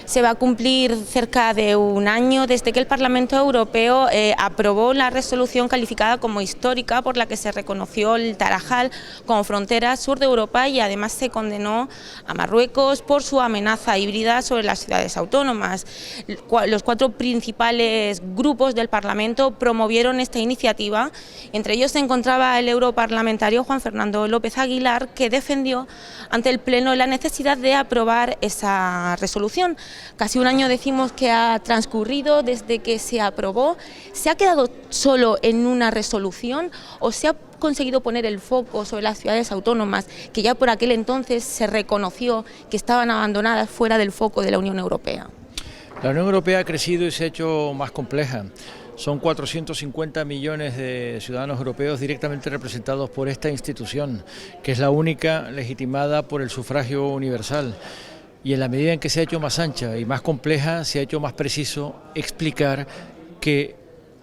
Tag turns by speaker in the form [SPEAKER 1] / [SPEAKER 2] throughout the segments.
[SPEAKER 1] Se va a cumplir cerca de un año desde que el Parlamento Europeo aprobó la resolución calificada como histórica por la que se reconoció el Tarajal como frontera sur de Europa y además se condenó a Marruecos por su amenaza híbrida sobre las ciudades autónomas. Los 4 principales grupos del Parlamento promovieron esta iniciativa. Entre ellos se encontraba el europarlamentario Juan Fernando López Aguilar, que defendió ante el Pleno la necesidad de aprobar esa resolución. Casi un año decimos que ha transcurrido desde que se aprobó. ¿Se ha quedado solo en una resolución o se ha conseguido poner el foco sobre las ciudades autónomas que ya por aquel entonces se reconoció que estaban abandonadas fuera del foco de la Unión Europea?
[SPEAKER 2] La Unión Europea ha crecido y se ha hecho más compleja. Son 450 millones de ciudadanos europeos directamente representados por esta institución, que es la única legitimada por el sufragio universal. Y en la medida en que se ha hecho más ancha y más compleja, se ha hecho más preciso explicar que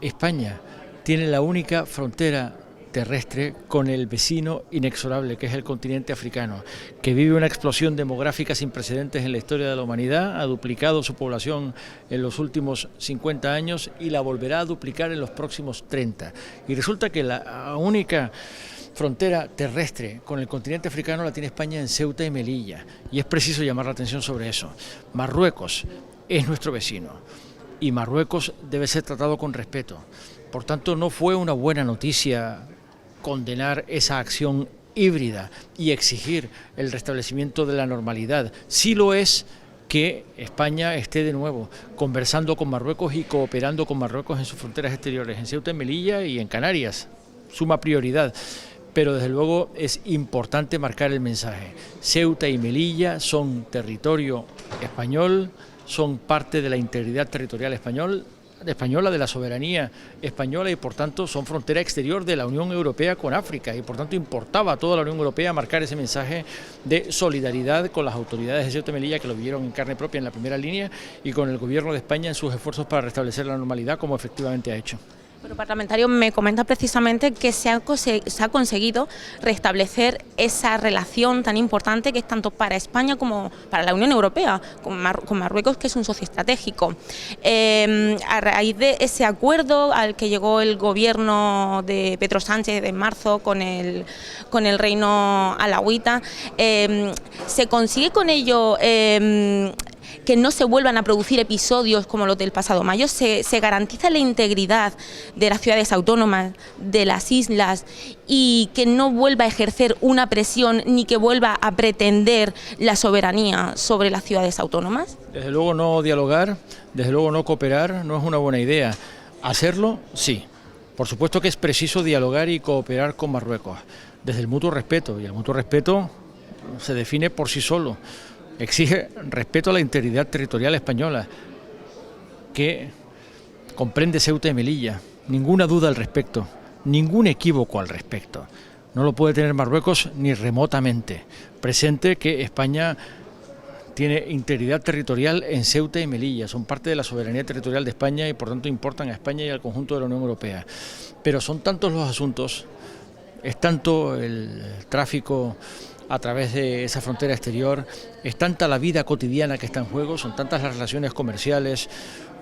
[SPEAKER 2] España tiene la única frontera terrestre con el vecino inexorable, que es el continente africano, que vive una explosión demográfica sin precedentes en la historia de la humanidad, ha duplicado su población en los últimos 50 años y la volverá a duplicar en los próximos 30. Y resulta que la única frontera terrestre con el continente africano la tiene España en Ceuta y Melilla, y es preciso llamar la atención sobre eso. Marruecos es nuestro vecino y Marruecos debe ser tratado con respeto. Por tanto, no fue una buena noticia condenar esa acción híbrida y exigir el restablecimiento de la normalidad. Sí lo es que España esté de nuevo conversando con Marruecos y cooperando con Marruecos en sus fronteras exteriores, en Ceuta y Melilla y en Canarias, suma prioridad. Pero desde luego es importante marcar el mensaje. Ceuta y Melilla son territorio español, son parte de la integridad territorial española, de la soberanía española, y por tanto son frontera exterior de la Unión Europea con África, y por tanto importaba a toda la Unión Europea marcar ese mensaje de solidaridad con las autoridades de Ceuta y Melilla, que lo vivieron en carne propia en la primera línea, y con el gobierno de España en sus esfuerzos para restablecer la normalidad, como efectivamente ha hecho.
[SPEAKER 1] El parlamentario me comenta precisamente que se ha conseguido restablecer esa relación tan importante que es tanto para España como para la Unión Europea, con Marruecos, que es un socio estratégico. A raíz de ese acuerdo al que llegó el gobierno de Pedro Sánchez en marzo con el reino alauita, se consigue con ello que no se vuelvan a producir episodios como los del pasado mayo. Se garantiza la integridad de las ciudades autónomas, de las islas, y que no vuelva a ejercer una presión ni que vuelva a pretender la soberanía sobre las ciudades autónomas.
[SPEAKER 2] Desde luego no dialogar, desde luego no cooperar no es una buena idea. Hacerlo, sí. Por supuesto que es preciso dialogar y cooperar con Marruecos, desde el mutuo respeto, y el mutuo respeto se define por sí solo. Exige respeto a la integridad territorial española, que comprende Ceuta y Melilla. Ninguna duda al respecto, ningún equívoco al respecto. No lo puede tener Marruecos ni remotamente presente que España tiene integridad territorial en Ceuta y Melilla, son parte de la soberanía territorial de España y por tanto importan a España y al conjunto de la Unión Europea. Pero son tantos los asuntos, es tanto el tráfico a través de esa frontera exterior, es tanta la vida cotidiana que está en juego, son tantas las relaciones comerciales,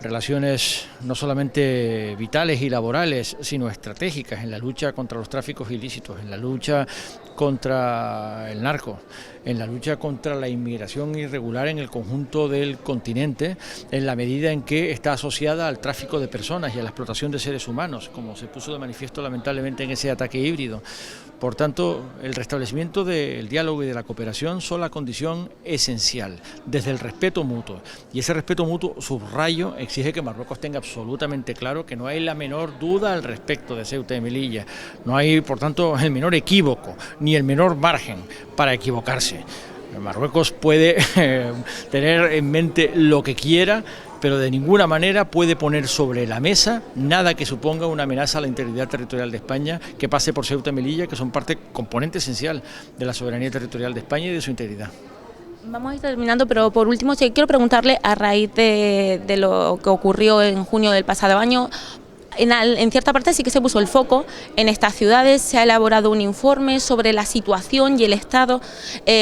[SPEAKER 2] relaciones no solamente vitales y laborales, sino estratégicas en la lucha contra los tráficos ilícitos, en la lucha contra el narco, en la lucha contra la inmigración irregular en el conjunto del continente, en la medida en que está asociada al tráfico de personas y a la explotación de seres humanos, como se puso de manifiesto lamentablemente en ese ataque híbrido. Por tanto, el restablecimiento del diálogo y de la cooperación son la condición esencial, desde el respeto mutuo. Y ese respeto mutuo, subrayo, exige que Marruecos tenga absolutamente claro que no hay la menor duda al respecto de Ceuta y Melilla. No hay, por tanto, el menor equívoco, ni el menor margen para equivocarse. Marruecos puede tener en mente lo que quiera, pero de ninguna manera puede poner sobre la mesa nada que suponga una amenaza a la integridad territorial de España, que pase por Ceuta y Melilla, que son componente esencial de la soberanía territorial de España y de su integridad.
[SPEAKER 1] Vamos a ir terminando, pero por último sí quiero preguntarle, a raíz de lo que ocurrió en junio del pasado año, En cierta parte sí que se puso el foco en estas ciudades, se ha elaborado un informe sobre la situación y el estado,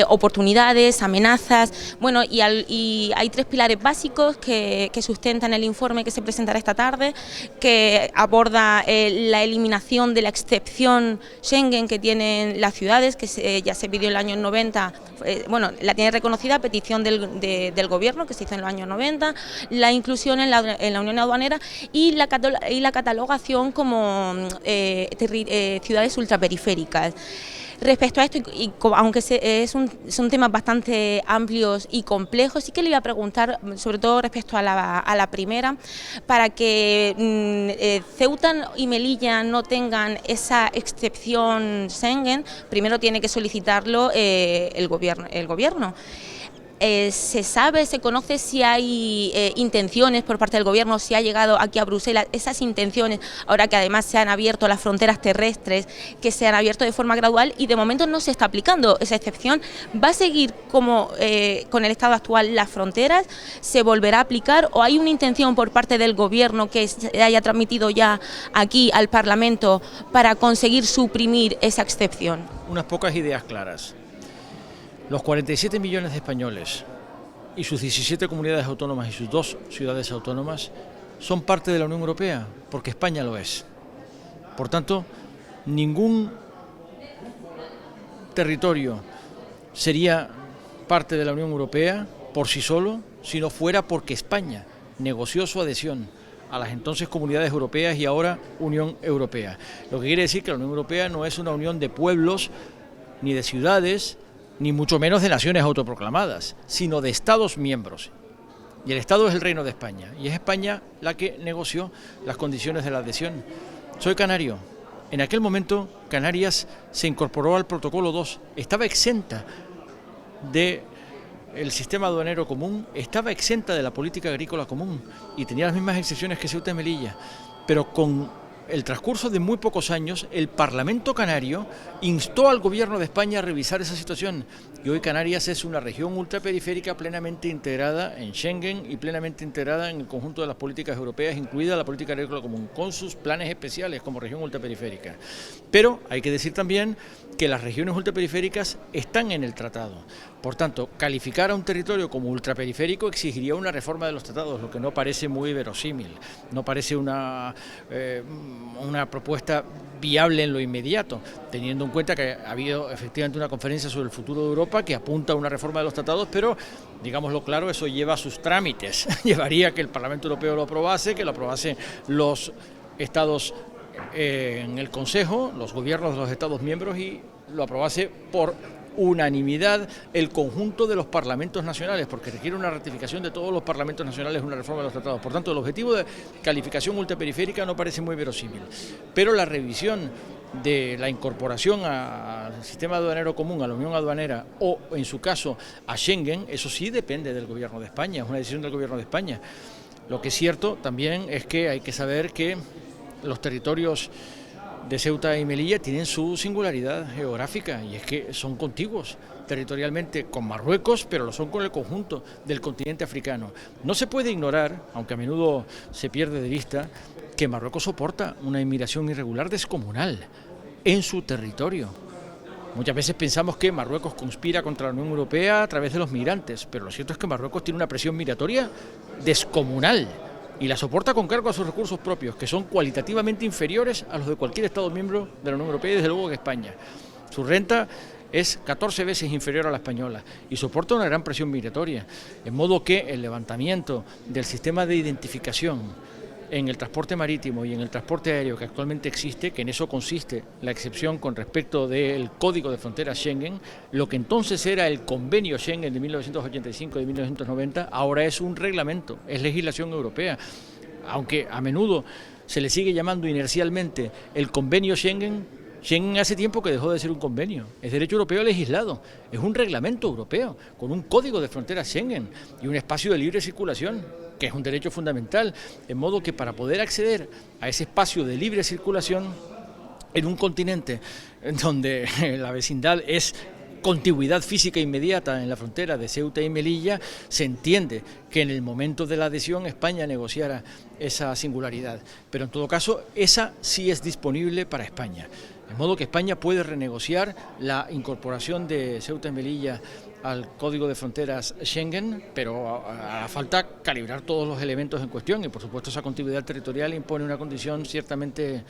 [SPEAKER 1] oportunidades, amenazas, bueno, y hay 3 pilares básicos que sustentan el informe que se presentará esta tarde, que aborda la eliminación de la excepción Schengen que tienen las ciudades, que ya se pidió en el año 90, bueno, la tiene reconocida a petición del gobierno, que se hizo en los años 90, la inclusión en la Unión Aduanera y la catalogación como ciudades ultraperiféricas. Respecto a esto, aunque son temas bastante amplios y complejos, sí que le iba a preguntar, sobre todo respecto a la primera, para que Ceuta y Melilla no tengan esa excepción Schengen, primero tiene que solicitarlo el gobierno. ¿Se sabe, se conoce si hay intenciones por parte del gobierno, si ha llegado aquí a Bruselas esas intenciones, ahora que además se han abierto las fronteras terrestres, que se han abierto de forma gradual y de momento no se está aplicando esa excepción? ¿Va a seguir como con el estado actual las fronteras? ¿Se volverá a aplicar o hay una intención por parte del gobierno que se haya transmitido ya aquí al Parlamento para conseguir suprimir esa excepción?
[SPEAKER 2] Unas pocas ideas claras. Los 47 millones de españoles y sus 17 comunidades autónomas y sus 2 ciudades autónomas son parte de la Unión Europea, porque España lo es. Por tanto, ningún territorio sería parte de la Unión Europea por sí solo, si no fuera porque España negoció su adhesión a las entonces comunidades europeas y ahora Unión Europea. Lo que quiere decir que la Unión Europea no es una unión de pueblos ni de ciudades, ni mucho menos de naciones autoproclamadas, sino de Estados miembros. Y el Estado es el Reino de España, y es España la que negoció las condiciones de la adhesión. Soy canario. En aquel momento, Canarias se incorporó al Protocolo 2, estaba exenta del sistema aduanero común, estaba exenta de la política agrícola común, y tenía las mismas excepciones que Ceuta y Melilla, pero con el transcurso de muy pocos años, el Parlamento canario instó al gobierno de España a revisar esa situación y hoy Canarias es una región ultraperiférica plenamente integrada en Schengen y plenamente integrada en el conjunto de las políticas europeas, incluida la política agrícola común, con sus planes especiales como región ultraperiférica. Pero hay que decir también que las regiones ultraperiféricas están en el tratado. Por tanto, calificar a un territorio como ultraperiférico exigiría una reforma de los tratados, lo que no parece muy verosímil, no parece una propuesta viable en lo inmediato, teniendo en cuenta que ha habido efectivamente una conferencia sobre el futuro de Europa que apunta a una reforma de los tratados, pero, digámoslo claro, eso lleva sus trámites. Llevaría que el Parlamento Europeo lo aprobase, que lo aprobasen los Estados en el Consejo, los gobiernos de los Estados miembros y lo aprobase por unanimidad el conjunto de los parlamentos nacionales, porque requiere una ratificación de todos los parlamentos nacionales una reforma de los tratados. Por tanto, el objetivo de calificación ultraperiférica no parece muy verosímil, pero la revisión de la incorporación al sistema aduanero común, a la Unión Aduanera o, en su caso, a Schengen, eso sí depende del Gobierno de España, es una decisión del Gobierno de España. Lo que es cierto también es que hay que saber que los territorios de Ceuta y Melilla tienen su singularidad geográfica y es que son contiguos territorialmente con Marruecos, pero lo son con el conjunto del continente africano. No se puede ignorar, aunque a menudo se pierde de vista, que Marruecos soporta una inmigración irregular descomunal en su territorio. Muchas veces pensamos que Marruecos conspira contra la Unión Europea a través de los migrantes, pero lo cierto es que Marruecos tiene una presión migratoria descomunal y la soporta con cargo a sus recursos propios, que son cualitativamente inferiores a los de cualquier Estado miembro de la Unión Europea y desde luego que España. Su renta es 14 veces inferior a la española y soporta una gran presión migratoria, en modo que el levantamiento del sistema de identificación en el transporte marítimo y en el transporte aéreo que actualmente existe, que en eso consiste la excepción con respecto del Código de Fronteras Schengen, lo que entonces era el Convenio Schengen de 1985 y de 1990, ahora es un reglamento, es legislación europea. Aunque a menudo se le sigue llamando inercialmente el Convenio Schengen, Schengen hace tiempo que dejó de ser un convenio, es derecho europeo legislado, es un reglamento europeo con un Código de Fronteras Schengen y un espacio de libre circulación, que es un derecho fundamental, en modo que para poder acceder a ese espacio de libre circulación en un continente en donde la vecindad es contigüidad física inmediata en la frontera de Ceuta y Melilla, se entiende que en el momento de la adhesión España negociara esa singularidad. Pero en todo caso, esa sí es disponible para España. De modo que España puede renegociar la incorporación de Ceuta y Melilla al Código de Fronteras Schengen, pero hará falta calibrar todos los elementos en cuestión y por supuesto esa contiguidad territorial impone una condición ciertamente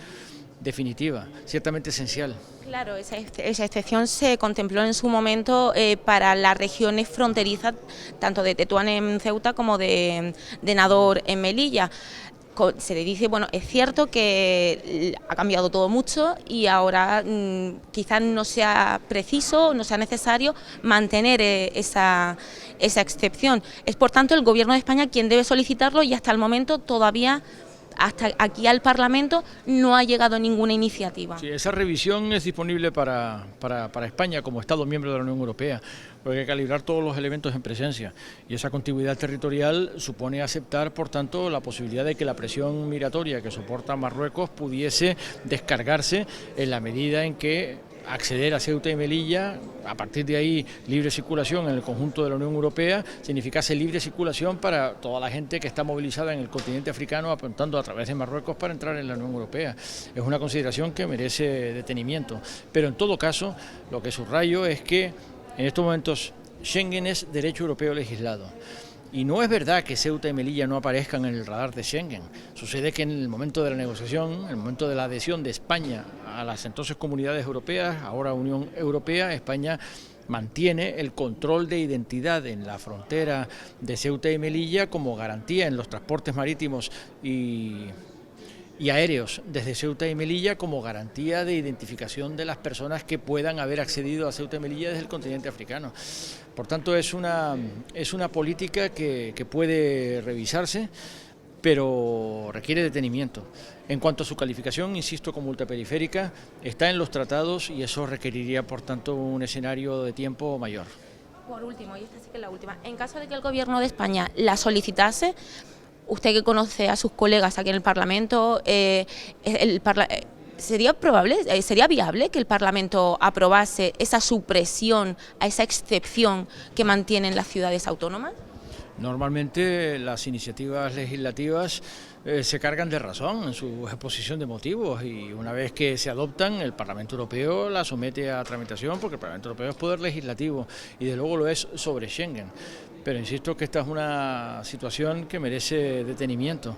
[SPEAKER 2] definitiva, ciertamente esencial.
[SPEAKER 1] Claro, esa excepción se contempló en su momento para las regiones fronterizas, tanto de Tetuán en Ceuta como de Nador en Melilla. Se le dice, bueno, es cierto que ha cambiado todo mucho y ahora quizás no sea preciso, no sea necesario mantener esa excepción. Es por tanto el Gobierno de España quien debe solicitarlo y hasta el momento todavía, hasta aquí al Parlamento, no ha llegado ninguna iniciativa.
[SPEAKER 2] Sí, esa revisión es disponible para España como Estado miembro de la Unión Europea, porque hay que calibrar todos los elementos en presencia y esa contiguidad territorial supone aceptar, por tanto, la posibilidad de que la presión migratoria que soporta Marruecos pudiese descargarse en la medida en que acceder a Ceuta y Melilla, a partir de ahí libre circulación en el conjunto de la Unión Europea, significase libre circulación para toda la gente que está movilizada en el continente africano apuntando a través de Marruecos para entrar en la Unión Europea. Es una consideración que merece detenimiento, pero en todo caso lo que subrayo es que en estos momentos Schengen es derecho europeo legislado. Y no es verdad que Ceuta y Melilla no aparezcan en el radar de Schengen. Sucede que en el momento de la negociación, en el momento de la adhesión de España a las entonces comunidades europeas, ahora Unión Europea, España mantiene el control de identidad en la frontera de Ceuta y Melilla como garantía en los transportes marítimos y aéreos desde Ceuta y Melilla como garantía de identificación de las personas que puedan haber accedido a Ceuta y Melilla desde el continente africano. Por tanto, es una política que puede revisarse, pero requiere detenimiento. En cuanto a su calificación, insisto, como ultraperiférica, está en los tratados y eso requeriría, por tanto, un escenario de tiempo mayor.
[SPEAKER 1] Por último, y esta sí que es la última, en caso de que el Gobierno de España la solicitase, usted que conoce a sus colegas aquí en el Parlamento, ¿sería viable que el Parlamento aprobase esa supresión a esa excepción que mantienen las ciudades autónomas?
[SPEAKER 2] Normalmente las iniciativas legislativas se cargan de razón en su exposición de motivos y una vez que se adoptan el Parlamento Europeo la somete a tramitación porque el Parlamento Europeo es poder legislativo y de luego lo es sobre Schengen. Pero insisto que esta es una situación que merece detenimiento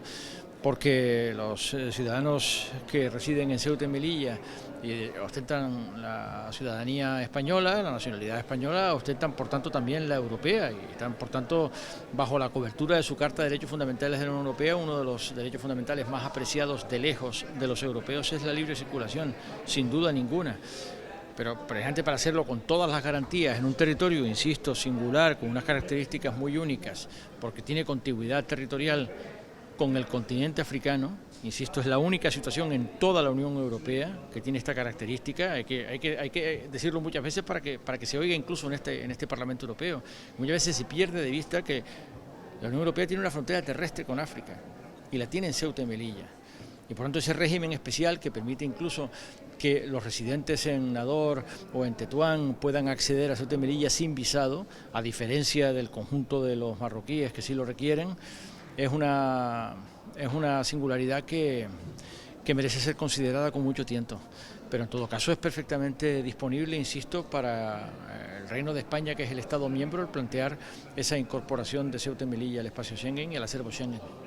[SPEAKER 2] porque los ciudadanos que residen en Ceuta y Melilla y ostentan la ciudadanía española, la nacionalidad española, ostentan por tanto también la europea y están por tanto bajo la cobertura de su Carta de Derechos Fundamentales de la Unión Europea. Uno de los derechos fundamentales más apreciados de lejos de los europeos es la libre circulación, sin duda ninguna. Pero precisamente para hacerlo con todas las garantías en un territorio, insisto, singular, con unas características muy únicas, porque tiene contigüidad territorial con el continente africano, insisto, es la única situación en toda la Unión Europea que tiene esta característica, hay que decirlo muchas veces para que se oiga incluso en este Parlamento Europeo. Muchas veces se pierde de vista que la Unión Europea tiene una frontera terrestre con África y la tiene en Ceuta y Melilla. Y por tanto ese régimen especial que permite incluso que los residentes en Nador o en Tetuán puedan acceder a Ceuta y Melilla sin visado, a diferencia del conjunto de los marroquíes que sí lo requieren, es una singularidad que merece ser considerada con mucho tiento. Pero en todo caso es perfectamente disponible, insisto, para el Reino de España, que es el Estado miembro, el plantear esa incorporación de Ceuta y Melilla al espacio Schengen y al acervo Schengen.